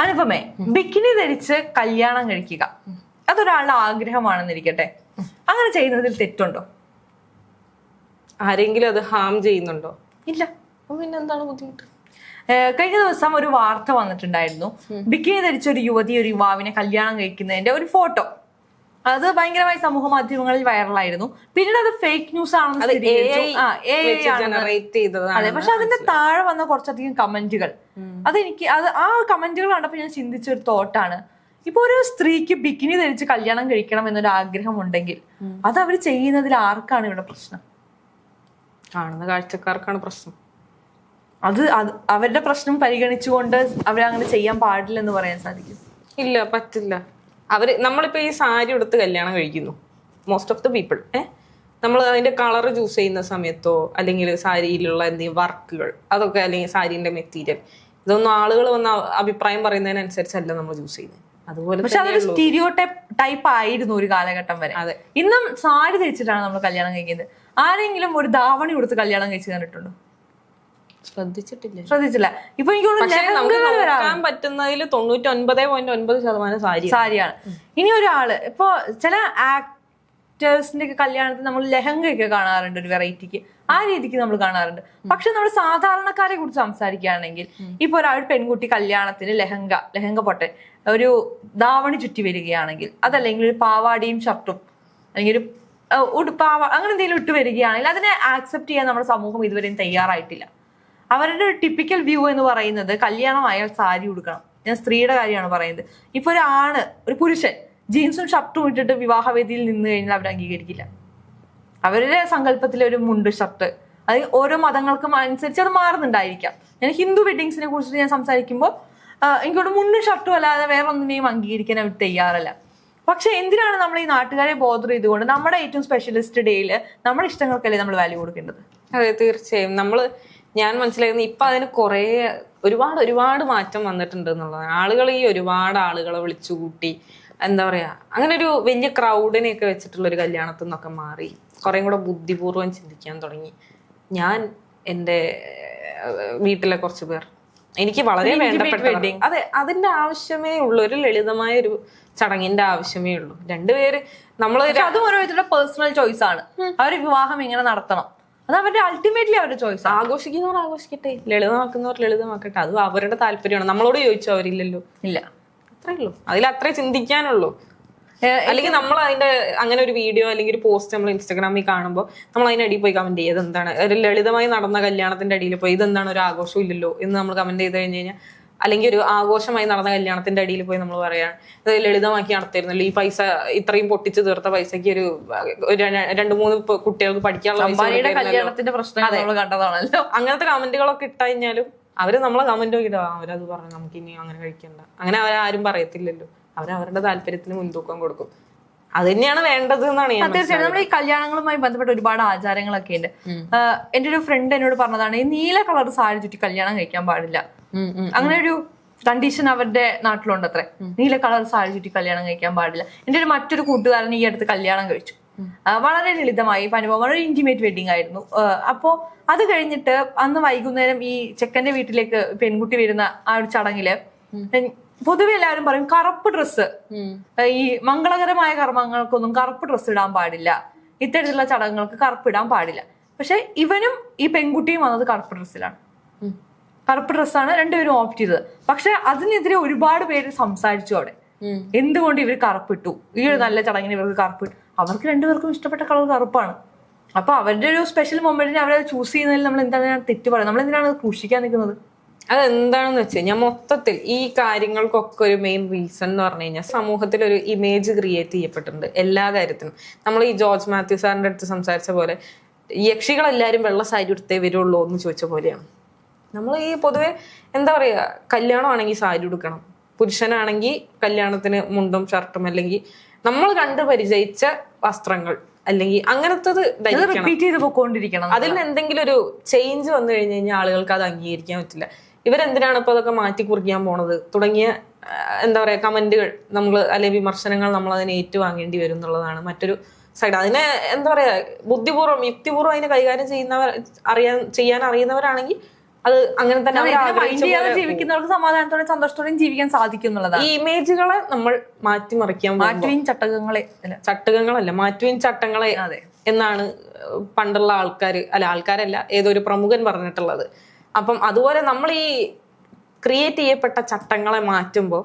അനുപമേ, bikini ധരിച്ച് കല്യാണം കഴിക്കുക അതൊരാളുടെ ആഗ്രഹമാണെന്നിരിക്കട്ടെ, അങ്ങനെ ചെയ്യുന്നതിൽ തെറ്റുണ്ടോ? ആരെങ്കിലും അത് ഹാം ചെയ്യുന്നുണ്ടോ? ഇല്ല. പിന്നെ എന്താണ് ബുദ്ധിമുട്ട്? കഴിഞ്ഞ ദിവസം ഒരു വാർത്ത വന്നിട്ടുണ്ടായിരുന്നു. ബിക്കിനി ധരിച്ച ഒരു യുവതി ഒരു യുവാവിനെ കല്യാണം കഴിക്കുന്നതിന്റെ ഒരു ഫോട്ടോ. അത് ഭയങ്കരമായി സമൂഹ മാധ്യമങ്ങളിൽ വൈറലായിരുന്നു. പിന്നീട് അത് ഫേക്ക് ന്യൂസ് ആണെന്ന് അതെ. പക്ഷെ അതിന്റെ താഴെ വന്ന കുറച്ചധികം കമന്റുകൾ, അത് ആ കമന്റുകൾ കണ്ടപ്പോൾ ഞാൻ ചിന്തിച്ച ഒരു തോട്ടാണ്, ഇപ്പൊ ഒരു സ്ത്രീക്ക് ബിക്കിനി ധരിച്ച് കല്യാണം കഴിക്കണം എന്നൊരു ആഗ്രഹം ഉണ്ടെങ്കിൽ അത് അവർ ചെയ്യുന്നതിൽ ആർക്കാണ് ഇവിടെ പ്രശ്നം? കാണുന്ന കാഴ്ചക്കാർക്കാണ് പ്രശ്നം. അത് അവരുടെ പ്രശ്നം പരിഗണിച്ചുകൊണ്ട് അവരങ്ങനെ ചെയ്യാൻ പാടില്ലെന്ന് പറയാൻ സാധിക്കും? ഇല്ല, പറ്റില്ല. നമ്മളിപ്പോ ഈ സാരി ഉടുത്ത് കല്യാണം കഴിക്കുന്നു, മോസ്റ്റ് ഓഫ് ദ പീപ്പിൾ. നമ്മൾ അതിന്റെ കളർ ചൂസ് ചെയ്യുന്ന സമയത്തോ അല്ലെങ്കിൽ സാരിയിലുള്ള എന്തെങ്കിലും വർക്കുകൾ അതൊക്കെ, അല്ലെങ്കിൽ സാരീന്റെ മെറ്റീരിയൽ, ഇതൊന്നും ആളുകൾ വന്ന് അഭിപ്രായം പറയുന്നതിനനുസരിച്ചല്ല നമ്മൾ ചൂസ് ചെയ്യുന്നത്. അതുപോലെ പക്ഷെ അതൊരു സ്റ്റീരിയോ ടൈപ്പ് ആയിരുന്നു ഒരു കാലഘട്ടം വരെ. അതെ. ഇന്നും സാരി ധരിച്ചിട്ടാണ് നമ്മൾ കല്യാണം കഴിക്കുന്നത്. ആരെങ്കിലും ഒരു ധാവണി കൊടുത്ത് കല്യാണം കഴിച്ച് കണ്ടിട്ടുണ്ടോ? ശ്രദ്ധിച്ചില്ല. ഇപ്പൊ എനിക്ക് നോക്കാൻ പറ്റുന്നതിൽ 99.9% സാരിയാണ്. ഇനി ഒരാള് ഇപ്പൊ ചില ആക്ടേഴ്സിന്റെ ഒക്കെ കല്യാണത്തിന് നമ്മൾ ലെഹങ്കയൊക്കെ കാണാറുണ്ട്, ഒരു വെറൈറ്റിക്ക് ആ രീതിക്ക് നമ്മൾ കാണാറുണ്ട്. പക്ഷെ നമ്മൾ സാധാരണക്കാരെ കുറിച്ച് സംസാരിക്കുകയാണെങ്കിൽ ഇപ്പൊ ഒരു പെൺകുട്ടി കല്യാണത്തിന് ലെഹങ്ക പൊട്ടെ ഒരു ധാവണി ചുറ്റി വരികയാണെങ്കിൽ, അതല്ലെങ്കിൽ ഒരു പാവാടിയും ഷർട്ടും അല്ലെങ്കിൽ ഒരു ഉടുപ്പാവ അങ്ങനെ എന്തെങ്കിലും ഇട്ട് വരികയാണെങ്കിൽ അതിനെ ആക്സെപ്റ്റ് ചെയ്യാൻ നമ്മുടെ സമൂഹം ഇതുവരെയും തയ്യാറായിട്ടില്ല. അവരുടെ ഒരു ടിപ്പിക്കൽ വ്യൂ എന്ന് പറയുന്നത് കല്യാണമായാൽ സാരി ഉടുക്കണം. ഞാൻ സ്ത്രീയുടെ കാര്യമാണ് പറയുന്നത്. ഇപ്പൊ ഒരു പുരുഷൻ ജീൻസും ഷർട്ടും ഇട്ടിട്ട് വിവാഹവേദിയിൽ നിന്ന് കഴിഞ്ഞാൽ അവർ അംഗീകരിക്കില്ല. അവരുടെ സങ്കല്പത്തിലെ ഒരു മുണ്ട് ഷർട്ട്, അത് ഓരോ മതങ്ങൾക്കും അനുസരിച്ച് അത് മാറുന്നുണ്ടായിരിക്കാം. ഞാൻ ഹിന്ദു വെഡിങ്സിനെ കുറിച്ചിട്ട് ഞാൻ സംസാരിക്കുമ്പോൾ എനിക്കോട് മുണ്ടും ഷർട്ടും അല്ലാതെ വേറെ ഒന്നിനെയും അംഗീകരിക്കാൻ അവർ തയ്യാറല്ല. പക്ഷെ എന്തിനാണ് നമ്മൾ ഈ നാട്ടുകാരെ ബോധർ ചെയ്തുകൊണ്ട് നമ്മുടെ ഏറ്റവും സ്പെഷ്യലിസ്റ്റ് ഡേയിൽ നമ്മുടെ ഇഷ്ടങ്ങൾക്കല്ലേ നമ്മൾ വാല്യൂ കൊടുക്കേണ്ടത്? അതെ, തീർച്ചയായും. ഞാൻ മനസ്സിലാക്കുന്നത് ഇപ്പൊ അതിന് ഒരുപാട് മാറ്റം വന്നിട്ടുണ്ട് എന്നുള്ളതാണ്. ആളുകൾ ഈ ഒരുപാട് ആളുകളെ വിളിച്ചു കൂട്ടി, എന്താ പറയാ, അങ്ങനെ ഒരു വലിയ ക്രൗഡിനെയൊക്കെ വെച്ചിട്ടുള്ള ഒരു കല്യാണത്തിൽ നിന്നൊക്കെ മാറി കുറേ കൂടെ ബുദ്ധിപൂർവ്വം ചിന്തിക്കാൻ തുടങ്ങി. ഞാൻ എൻ്റെ വീട്ടിലെ കുറച്ച് പേർ എനിക്ക് വളരെ വേണ്ടപ്പെട്ട, അതെ, അതിന്റെ ആവശ്യമേ ഉള്ളൂ. ഒരു ലളിതമായ ഒരു ചടങ്ങിന്റെ ആവശ്യമേ ഉള്ളൂ. രണ്ടുപേര് അതും ഓരോരുത്തരുടെ പേഴ്സണൽ ചോയ്സ് ആണ്. അവര് വിവാഹം എങ്ങനെ നടത്തണം അത് അവരുടെ അൾട്ടിമേറ്റ്ലി അവരുടെ ചോയ്സ്. ആഘോഷിക്കുന്നവർ ആഘോഷിക്കട്ടെ, ലളിതമാക്കുന്നവർ ലളിതമാക്കട്ടെ, അത് അവരുടെ താല്പര്യമാണ്. നമ്മളോട് ചോദിച്ചോ? അവരില്ലല്ലോ. ഇല്ല, അത്രേ ഉള്ളൂ. അത്രേ ചിന്തിക്കാനുള്ളൂ. അല്ലെങ്കിൽ നമ്മൾ അതിന്റെ അങ്ങനെ ഒരു വീഡിയോ അല്ലെങ്കിൽ ഒരു പോസ്റ്റ് നമ്മൾ ഇൻസ്റ്റാഗ്രാമിൽ കാണുമ്പോൾ നമ്മൾ അതിനടിയിൽ പോയി കമന്റ് ചെയ്യുക, ഇതെന്താണ് ഒരു ലളിതമായി നടന്ന കല്യാണത്തിന്റെ അടിയിൽ പോയി ഇതെന്താണ് ഒരു ആഘോഷവും ഇല്ലല്ലോ എന്ന് നമ്മൾ കമന്റ് ചെയ്ത് കഴിഞ്ഞ് കഴിഞ്ഞാൽ, അല്ലെങ്കിൽ ഒരു ആഘോഷമായി നടന്ന കല്യാണത്തിന്റെ അടിയിൽ പോയി നമ്മൾ പറയാണ് ഇത് ലളിതമാക്കി നടത്തിയിരുന്നല്ലോ, ഈ പൈസ ഇത്രയും പൊട്ടിച്ച് തീർത്ത പൈസക്ക് ഒരു 2-3 കുട്ടികൾക്ക് പഠിക്കാനുള്ള കല്യാണത്തിന്റെ പ്രശ്നം കണ്ടതാണല്ലോ. അങ്ങനത്തെ കമന്റുകളൊക്കെ ഇട്ട് കഴിഞ്ഞാലും അവര് നമ്മളെ കമന്റ് നോക്കിയിട്ട് അവരത് പറഞ്ഞു നമുക്ക് ഇനി അങ്ങനെ കഴിക്കണ്ട, അങ്ങനെ അവരാരും പറയത്തില്ലല്ലോ. അവരവരുടെ താല്പര്യത്തിന് മുൻതൂക്കം കൊടുക്കും. അത് തന്നെയാണ് വേണ്ടത് എന്നാണ് ഞാൻ. തീർച്ചയായും നമ്മൾ ഈ കല്യാണങ്ങളുമായി ബന്ധപ്പെട്ട ഒരുപാട് ആചാരങ്ങളൊക്കെ ഉണ്ട്. എന്റെ ഒരു ഫ്രണ്ട് എന്നോട് പറഞ്ഞതാണ്, ഈ നീല കളർ സാരി ചുറ്റി കല്യാണം കഴിക്കാൻ പാടില്ല. അങ്ങനെ ഒരു കണ്ടീഷൻ അവരുടെ നാട്ടിലുണ്ട് അത്രേ. നീല കളർ സാരി ചുറ്റി കല്യാണം കഴിക്കാൻ പാടില്ല. എന്റെ മറ്റൊരു കൂട്ടുകാരൻ ഈ അടുത്ത് കല്യാണം കഴിച്ചു. വളരെ ലളിതമായി അനുഭവം, വളരെ ഇന്റിമേറ്റ് വെഡിങ് ആയിരുന്നു. അപ്പോ അത് കഴിഞ്ഞിട്ട് അന്ന് വൈകുന്നേരം ഈ ചെക്കന്റെ വീട്ടിലേക്ക് പെൺകുട്ടി വരുന്ന ആ ഒരു ചടങ്ങില് പൊതുവെ എല്ലാവരും പറയും കറുപ്പ് ഡ്രസ്സ്, ഈ മംഗളകരമായ കർമ്മങ്ങൾക്കൊന്നും കറുപ്പ് ഡ്രസ്സ് ഇടാൻ പാടില്ല, ഇത്തരത്തിലുള്ള ചടങ്ങുകൾക്ക് കറുപ്പ് ഇടാൻ പാടില്ല. പക്ഷെ ഇവനും ഈ പെൺകുട്ടിയും വന്നത് കറുപ്പ് ഡ്രസ്സിലാണ്. കറുപ്പ് ഡ്രസ്സാണ് രണ്ടുപേരും ഓപ്റ്റ് ചെയ്തത്. പക്ഷെ അതിനെതിരെ ഒരുപാട് പേര് സംസാരിച്ചു അവിടെ. എന്തുകൊണ്ട് ഇവർ കറുപ്പിട്ടു, ഈ ഒരു നല്ല ചടങ്ങിന് ഇവർക്ക് കറുപ്പിട്ടു? അവർക്ക് രണ്ടുപേർക്കും ഇഷ്ടപ്പെട്ട കളർ കറുപ്പാണ്. അപ്പൊ അവരുടെ ഒരു സ്പെഷ്യൽ മൊമെന്റിന് അവരെ ചൂസ് ചെയ്യുന്നതിൽ നമ്മൾ എന്താണ് തെറ്റ് പറയുന്നത്? നമ്മൾ എന്തിനാണ് ക്രൂശിക്കാൻ നിൽക്കുന്നത്? അതെന്താണെന്ന് വെച്ച് കഴിഞ്ഞാൽ മൊത്തത്തിൽ ഈ കാര്യങ്ങൾക്കൊക്കെ ഒരു മെയിൻ റീസൺ എന്ന് പറഞ്ഞു കഴിഞ്ഞാൽ സമൂഹത്തിൽ ഒരു ഇമേജ് ക്രിയേറ്റ് ചെയ്യപ്പെട്ടിട്ടുണ്ട് എല്ലാ കാര്യത്തിനും. നമ്മൾ ഈ ജോർജ് മാത്യു സാറിന്റെ അടുത്ത് സംസാരിച്ച പോലെ യക്ഷികളെല്ലാരും വെള്ള സാരി എടുത്തേ വരുള്ളൂ എന്ന് ചോദിച്ച പോലെയാണ്. നമ്മൾ ഈ പൊതുവെ എന്താ പറയാ, കല്യാണമാണെങ്കിൽ സാരി ഉടുക്കണം, പുരുഷനാണെങ്കിൽ കല്യാണത്തിന് മുണ്ടും ഷർട്ടും അല്ലെങ്കിൽ നമ്മൾ കണ്ട് പരിചയിച്ച വസ്ത്രങ്ങൾ അല്ലെങ്കിൽ അങ്ങനത്തത് ധരിക്കണം. അതിൽ എന്തെങ്കിലും ഒരു ചേഞ്ച് വന്നു കഴിഞ്ഞു കഴിഞ്ഞാൽ ആളുകൾക്ക് അത് അംഗീകരിക്കാൻ പറ്റില്ല. ഇവരെന്തിനാണ് ഇപ്പൊ അതൊക്കെ മാറ്റി കുറിക്കാൻ പോണത് തുടങ്ങിയ എന്താ പറയാ കമന്റുകൾ അല്ലെങ്കിൽ വിമർശനങ്ങൾ നമ്മൾ അതിനെ ഏറ്റുവാങ്ങേണ്ടി വരും എന്നുള്ളതാണ് മറ്റൊരു സൈഡ്. അതിനെ എന്താ പറയാ ബുദ്ധിപൂർവ്വം യുക്തിപൂർവ്വം അതിനെ കൈകാര്യം ചെയ്യാൻ അറിയുന്നവരാണെങ്കിൽ അത് അങ്ങനെ തന്നെ അവർ മൈൻഡ് ആഗ്രഹിച്ച ചെയ്യാതെ പോലെ ജീവിക്കുന്നവർക്ക് സമാധാനത്തോടെ സന്തോഷത്തോടെയും ജീവിക്കാൻ സാധിക്കും എന്നുള്ളതാണ്. ഈ ഇമേജുകളെ നമ്മൾ മാറ്റിമറിക്കാൻ മാറ്റുവിൻ ചട്ടകങ്ങളെ ചട്ടകങ്ങളല്ല, മാറ്റുവിൻ ചട്ടങ്ങളെ അതെ എന്നാണ് പണ്ടുള്ള ആൾക്കാരല്ല ഏതൊരു പ്രമുഖൻ പറഞ്ഞിട്ടുള്ളത്. അപ്പം അതുപോലെ നമ്മൾ ഈ ക്രിയേറ്റ് ചെയ്യപ്പെട്ട ചട്ടങ്ങളെ മാറ്റുമ്പോൾ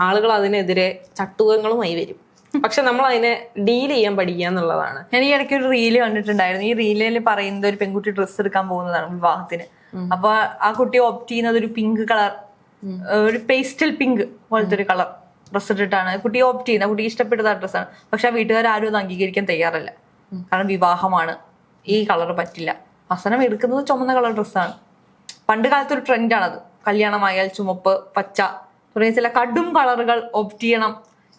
ആളുകൾ അതിനെതിരെ ചട്ടുകങ്ങളുമായി വരും. പക്ഷെ നമ്മൾ അതിനെ ഡീൽ ചെയ്യാൻ പഠിക്കുക എന്നുള്ളതാണ്. ഞാൻ ഈ ഇടയ്ക്ക് ഒരു റീല് കണ്ടിട്ടുണ്ടായിരുന്നു. ഈ റീലിൽ പറയുന്നത് ഒരു പെൺകുട്ടി ഡ്രസ്സ് എടുക്കാൻ പോകുന്നതാണ് വിവാഹത്തിന്. അപ്പൊ ആ കുട്ടി ഓപ്റ്റ് ചെയ്യുന്നത് ഒരു പിങ്ക് കളർ, ഒരു പേസ്റ്റൽ പിങ്ക് പോലത്തെ ഒരു കളർ ഡ്രസ്സ് ഇട്ടിട്ടാണ് കുട്ടി ഓപ്റ്റ് ചെയ്യുന്നത്. കുട്ടി ഇഷ്ടപ്പെട്ടത് ആ ഡ്രസ്സാണ്. പക്ഷെ ആ വീട്ടുകാർ ആരും അത് അംഗീകരിക്കാൻ തയ്യാറല്ല. കാരണം വിവാഹമാണ്, ഈ കളർ പറ്റില്ല. അവസാനം എടുക്കുന്നത് ചുമന്ന കളർ ഡ്രസ്സാണ്. പണ്ട് കാലത്ത് ഒരു ട്രെൻഡാണത്. കല്യാണമായാൽ ചുമപ്പ്, പച്ച തുടങ്ങിയ ചില കടും കളറുകൾ ഓപ്റ്റ് ചെയ്യണം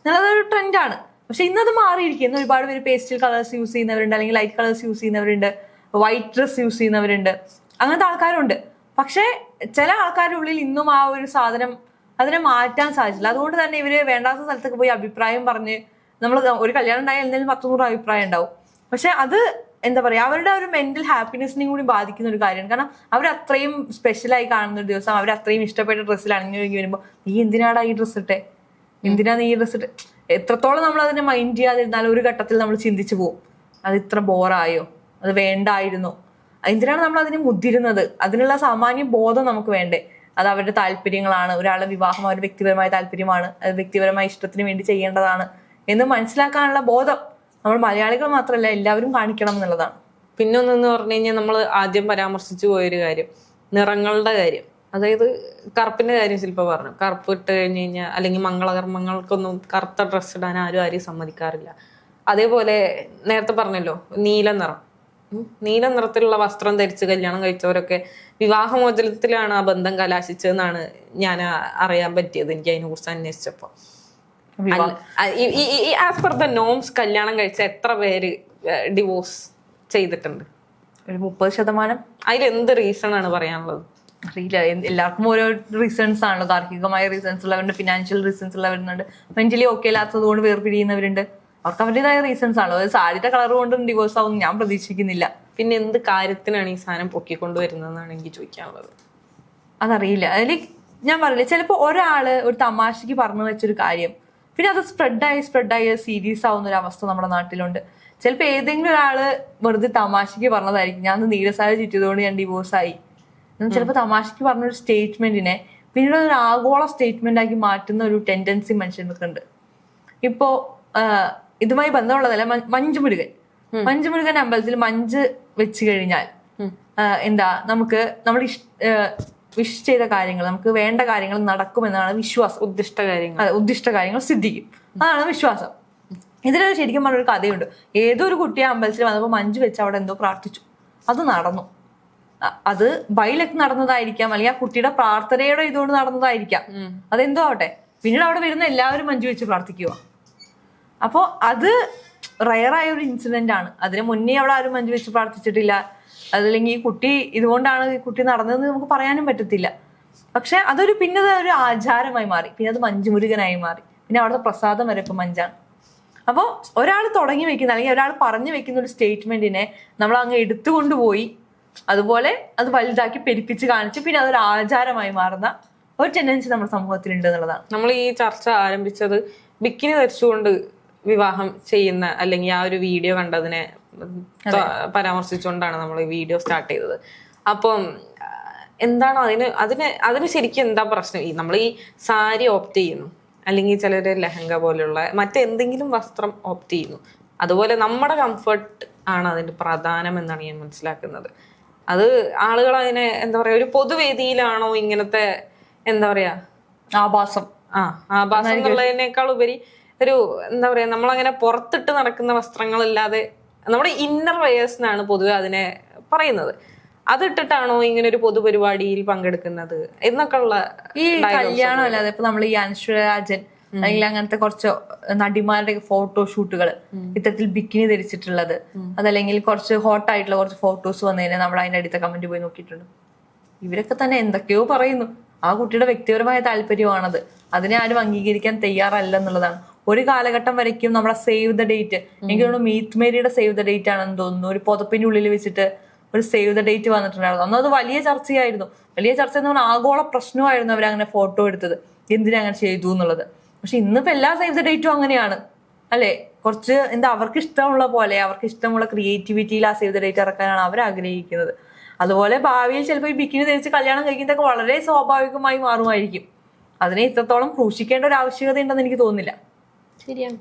എന്നുള്ളതൊരു ട്രെൻഡാണ്. പക്ഷെ ഇന്നത് മാറിയിരിക്കുന്നു. ഒരുപാട് പേര് പേസ്റ്റൽ കളേഴ്സ് യൂസ് ചെയ്യുന്നവരുണ്ട്, അല്ലെങ്കിൽ ലൈറ്റ് കളേഴ്സ് യൂസ് ചെയ്യുന്നവരുണ്ട്, വൈറ്റ് ഡ്രസ് യൂസ് ചെയ്യുന്നവരുണ്ട്, അങ്ങനത്തെ ആൾക്കാരുണ്ട്. പക്ഷെ ചില ആൾക്കാരുടെ ഉള്ളിൽ ഇന്നും ആ ഒരു സാധനം അതിനെ മാറ്റാൻ സാധിച്ചില്ല. അതുകൊണ്ട് തന്നെ ഇവര് വേണ്ടാത്ത സ്ഥലത്തൊക്കെ പോയി അഭിപ്രായം പറഞ്ഞ്, നമ്മൾ ഒരു കല്യാണം ഉണ്ടായാൽ എന്തെങ്കിലും 100 അഭിപ്രായം ഉണ്ടാവും. പക്ഷെ അത് എന്താ പറയാ, അവരുടെ ഒരു മെന്റൽ ഹാപ്പിനെസിനെയും കൂടി ബാധിക്കുന്ന ഒരു കാര്യമാണ്. കാരണം അവർ അത്രയും സ്പെഷ്യലായി കാണുന്ന ഒരു ദിവസം, അവർ അത്രയും ഇഷ്ടപ്പെട്ട ഡ്രസ്സിൽ അണിഞ്ഞൊരുങ്ങി വരുമ്പോൾ നീ എന്തിനാടാ ഈ ഡ്രസ്സ് ഇട്ടെ, എന്തിനാ നീ ഈ ഡ്രസ്സ് ഇട്ടെ, എത്രത്തോളം നമ്മൾ അതിനെ മൈൻഡ് ചെയ്യാതിരുന്നാലും ഒരു ഘട്ടത്തിൽ നമ്മൾ ചിന്തിച്ചു പോകും, അത് ഇത്ര ബോറായോ, അത് വേണ്ടായിരുന്നോ, എന്തിനാണ് നമ്മൾ അതിനെ മുതിരുന്നത്. അതിനുള്ള സാമാന്യ ബോധം നമുക്ക് വേണ്ടേ. അത് അവരുടെ താല്പര്യങ്ങളാണ്, ഒരാളുടെ വിവാഹം അവരുടെ വ്യക്തിപരമായ താല്പര്യമാണ്, അത് വ്യക്തിപരമായ ഇഷ്ടത്തിന് വേണ്ടി ചെയ്യേണ്ടതാണ് എന്ന് മനസ്സിലാക്കാനുള്ള ബോധം നമ്മൾ മലയാളികൾ മാത്രമല്ല എല്ലാവരും കാണിക്കണം എന്നുള്ളതാണ്. പിന്നെ ഒന്നെന്ന് പറഞ്ഞു കഴിഞ്ഞാൽ നമ്മൾ ആദ്യം പരാമർശിച്ചു പോയൊരു കാര്യം, നിറങ്ങളുടെ കാര്യം. അതായത് കറുപ്പിന്റെ കാര്യം ശില്പ പറഞ്ഞു. കറുപ്പ് ഇട്ട് കഴിഞ്ഞ് കഴിഞ്ഞാൽ അല്ലെങ്കിൽ മംഗളകർമ്മങ്ങൾക്കൊന്നും കറുത്ത ഡ്രസ്സ് ഇടാൻ ആരും സമ്മതിക്കാറില്ല. അതേപോലെ നേരത്തെ പറഞ്ഞല്ലോ നീല നിറം, നീല നിറത്തിലുള്ള വസ്ത്രം ധരിച്ച് കല്യാണം കഴിച്ചവരൊക്കെ വിവാഹമോചനത്തിലാണ് ആ ബന്ധം കലാശിച്ചതെന്നാണ് ഞാൻ അറിയാൻ പറ്റിയത്. എനിക്ക് അതിനെ കുറിച്ച് അന്വേഷിച്ചപ്പോ ആസ് പെർ ദ നോംസ് കല്യാണം കഴിച്ച എത്ര പേര് ഡിവോഴ്സ് ചെയ്തിട്ടുണ്ട്? ഒരു 30%. അതിലെന്ത് റീസൺ ആണ് പറയാനുള്ളത്? അറിയില്ല. എല്ലാവർക്കും ഓരോ റീസൺസ് ആണല്ലോ. താർക്കികമായ റീസൺസ് ഉള്ളവരുണ്ട്, ഫിനാൻഷ്യൽ റീസൺസ് ഉള്ളവരുണ്ട്, മെന്റലി ഓക്കെ അല്ലാത്തത് കൊണ്ട് വേർപിരിയുന്നവരുണ്ട്. അവർക്ക് അവരുടേതായ റീസൺസ് ആണല്ലോ. അത് സാരിയുടെ കളർ കൊണ്ടും ഡിവോഴ്സ് ആവും ഞാൻ പ്രതീക്ഷിക്കുന്നില്ല. പിന്നെ എന്ത് കാര്യത്തിനാണ് ഈ സാധനം പൊക്കിക്കൊണ്ടുവരുന്നതെന്നാണ് എനിക്ക് ചോദിക്കാനുള്ളത്. അതറിയില്ല. അതിൽ ഞാൻ പറയില്ല, ചിലപ്പോൾ ഒരാള് ഒരു തമാശക്ക് പറഞ്ഞു വെച്ചൊരു കാര്യം പിന്നെ അത് സ്പ്രെഡായി സീരിയസ് ആവുന്ന ഒരു അവസ്ഥ നമ്മുടെ നാട്ടിലുണ്ട്. ചിലപ്പോൾ ഏതെങ്കിലും ഒരാള് വെറുതെ തമാശക്ക് പറഞ്ഞതായിരിക്കും, ഞാൻ നീരസാര ചുറ്റിയതുകൊണ്ട് ഞാൻ ഡിവോഴ്സ് ആയി. ചിലപ്പോൾ തമാശക്ക് പറഞ്ഞൊരു സ്റ്റേറ്റ്മെന്റിനെ പിന്നീട് ഒരു ആഗോള സ്റ്റേറ്റ്മെന്റ് ആക്കി മാറ്റുന്ന ഒരു ടെൻഡൻസി മനുഷ്യർക്കുണ്ട്. ഇപ്പോ ഇതുമായി ബന്ധമുള്ളതല്ല, മഞ്ജു മുരുകൻ അമ്പലത്തിൽ മഞ്ച് വെച്ച് കഴിഞ്ഞാൽ എന്താ, നമുക്ക് നമ്മൾ വിഷ് ചെയ്ത കാര്യങ്ങൾ, നമുക്ക് വേണ്ട കാര്യങ്ങൾ നടക്കുമെന്നാണ് വിശ്വാസം. ഉദ്ദിഷ്ട കാര്യങ്ങൾ സിദ്ധിക്കും, അതാണ് വിശ്വാസം. ഇതിലൊരു ശരിക്കും പറഞ്ഞൊരു കഥയുണ്ട്. ഏതൊരു കുട്ടിയെ അമ്പലത്തിൽ വന്നപ്പോൾ മഞ്ജു വെച്ച് അവിടെ എന്തോ പ്രാർത്ഥിച്ചു, അത് നടന്നു. അത് ബൈലക്ക് നടന്നതായിരിക്കാം, അല്ലെങ്കിൽ ആ കുട്ടിയുടെ പ്രാർത്ഥനയുടെ ഇതുകൊണ്ട് നടന്നതായിരിക്കാം, അതെന്തോ ആവട്ടെ. പിന്നീട് അവിടെ വരുന്ന എല്ലാവരും മഞ്ജു വെച്ച് പ്രാർത്ഥിക്കുക. അപ്പോ അത് റയറായ ഒരു ഇൻസിഡന്റ് ആണ്. അതിന് മുന്നേ അവിടെ ആരും മഞ്ജു വെച്ച് പ്രാർത്ഥിച്ചിട്ടില്ല. അതല്ലെങ്കിൽ ഈ കുട്ടി ഇതുകൊണ്ടാണ് ഈ കുട്ടി നടന്നതെന്ന് നമുക്ക് പറയാനും പറ്റത്തില്ല. പക്ഷെ പിന്നെ ഒരു ആചാരമായി മാറി, പിന്നെ അത് മഞ്ജുമുരുകനായി മാറി, പിന്നെ അവിടുത്തെ പ്രസാദം വരെ ഇപ്പൊ മഞ്ചാണ്. അപ്പോൾ ഒരാൾ തുടങ്ങി വെക്കുന്ന അല്ലെങ്കിൽ ഒരാൾ പറഞ്ഞു വെക്കുന്ന ഒരു സ്റ്റേറ്റ്മെന്റിനെ നമ്മൾ അങ്ങ് എടുത്തുകൊണ്ടുപോയി അതുപോലെ അത് വലുതാക്കി പെരുപ്പിച്ച് കാണിച്ച് പിന്നെ അതൊരു ആചാരമായി മാറുന്ന ഒരു ടെൻഡൻസി നമ്മുടെ സമൂഹത്തിലുണ്ട് എന്നുള്ളതാണ്. നമ്മൾ ഈ ചർച്ച ആരംഭിച്ചത് ബിക്കിനി ധരിച്ചുകൊണ്ട് വിവാഹം ചെയ്യുന്ന അല്ലെങ്കിൽ ആ ഒരു വീഡിയോ കണ്ടതിനെ പരാമർശിച്ചുകൊണ്ടാണ് നമ്മൾ ഈ വീഡിയോ സ്റ്റാർട്ട് ചെയ്തത്. അപ്പം എന്താണ് അതിന് ശരിക്കും എന്താ പ്രശ്നം? നമ്മൾ ഈ സാരി ഓപ്റ്റ് ചെയ്യുന്നു, അല്ലെങ്കിൽ ചിലര് ലെഹങ്ക പോലെയുള്ള മറ്റെന്തെങ്കിലും വസ്ത്രം ഓപ്റ്റ് ചെയ്യുന്നു. അതുപോലെ നമ്മുടെ കംഫർട്ട് ആണ് അതിന്റെ പ്രധാനം എന്നാണ് ഞാൻ മനസ്സിലാക്കുന്നത്. അത് ആളുകൾ അതിനെ എന്താ പറയാ, ഒരു പൊതുവേദിയിലാണോ ഇങ്ങനത്തെ എന്താ പറയാ ആഭാസം എന്നുള്ളതിനേക്കാൾ ഉപരി ഒരു എന്താ പറയാ, നമ്മളങ്ങനെ പുറത്തിട്ട് നടക്കുന്ന വസ്ത്രങ്ങളില്ലാതെ നമ്മുടെ ഇന്നർ വെയേഴ്സിനാണ് പൊതുവെ അതിനെ പറയുന്നത്. അതിട്ടിട്ടാണോ ഇങ്ങനെ ഒരു പൊതുപരിപാടിയിൽ പങ്കെടുക്കുന്നത് എന്നൊക്കെ ഉള്ള ഈ കല്യാണം അല്ലാതെ ഇപ്പൊ നമ്മൾ ഈ അൻശ്വരാജൻ അല്ലെങ്കിൽ അങ്ങനത്തെ കുറച്ച് നടിമാരുടെ ഫോട്ടോഷൂട്ടുകൾ ഇത്തരത്തിൽ ബിക്കിനി ധരിച്ചിട്ടുള്ളത്, അതല്ലെങ്കിൽ കുറച്ച് ഹോട്ടായിട്ടുള്ള കുറച്ച് ഫോട്ടോസ് വന്നതിനെ നമ്മൾ അതിന്റെ അടുത്ത കമന്റ് പോയി നോക്കിയിട്ടുണ്ട്. ഇവരൊക്കെ തന്നെ എന്തൊക്കെയോ പറയുന്നു. ആ കുട്ടിയുടെ വ്യക്തിപരമായ താല്പര്യമാണത്, അതിനെ ആരും അംഗീകരിക്കാൻ തയ്യാറല്ല എന്നുള്ളതാണ്. ഒരു കാലഘട്ടം വരയ്ക്കും നമ്മുടെ സേവ് ദ ഡേറ്റ്, എനിക്ക് തോന്നുന്നു മീറ്റ് മേരിയുടെ സേവ് ദ ഡേറ്റ് ആണെന്ന് തോന്നുന്നു, ഒരു പുതപ്പിന്റെ ഉള്ളിൽ വെച്ചിട്ട് ഒരു സേവ് ദ ഡേറ്റ് വന്നിട്ടുണ്ടായിരുന്നു. അന്ന് അത് വലിയ ചർച്ചയായിരുന്നു. വലിയ ചർച്ച എന്ന് പറഞ്ഞാൽ ആഗോള പ്രശ്നമായിരുന്നു അവരങ്ങനെ ഫോട്ടോ എടുത്തത്, എന്തിനാ അങ്ങനെ ചെയ്തു എന്നുള്ളത്. പക്ഷെ ഇന്നിപ്പോ എല്ലാ സേവ് ദ ഡേറ്റും അങ്ങനെയാണ് അല്ലെ. കുറച്ച് അവർക്ക് ഇഷ്ടമുള്ള പോലെ, അവർക്ക് ഇഷ്ടമുള്ള ക്രിയേറ്റിവിറ്റിയിൽ ആ സേവ് ദ ഡേറ്റ് ഇറക്കാനാണ് അവർ ആഗ്രഹിക്കുന്നത്. അതുപോലെ ഭാവിയിൽ ചിലപ്പോൾ ഈ ബിക്കിനി ധരിച്ച് കല്യാണം കഴിക്കുന്നതൊക്കെ വളരെ സ്വാഭാവികമായി മാറുമായിരിക്കും. അതിനെ ഇത്രത്തോളം ക്രൂശിക്കേണ്ട ഒരു ആവശ്യകത ഉണ്ടെന്ന് എനിക്ക് തോന്നുന്നില്ല. ശരിയാണ്.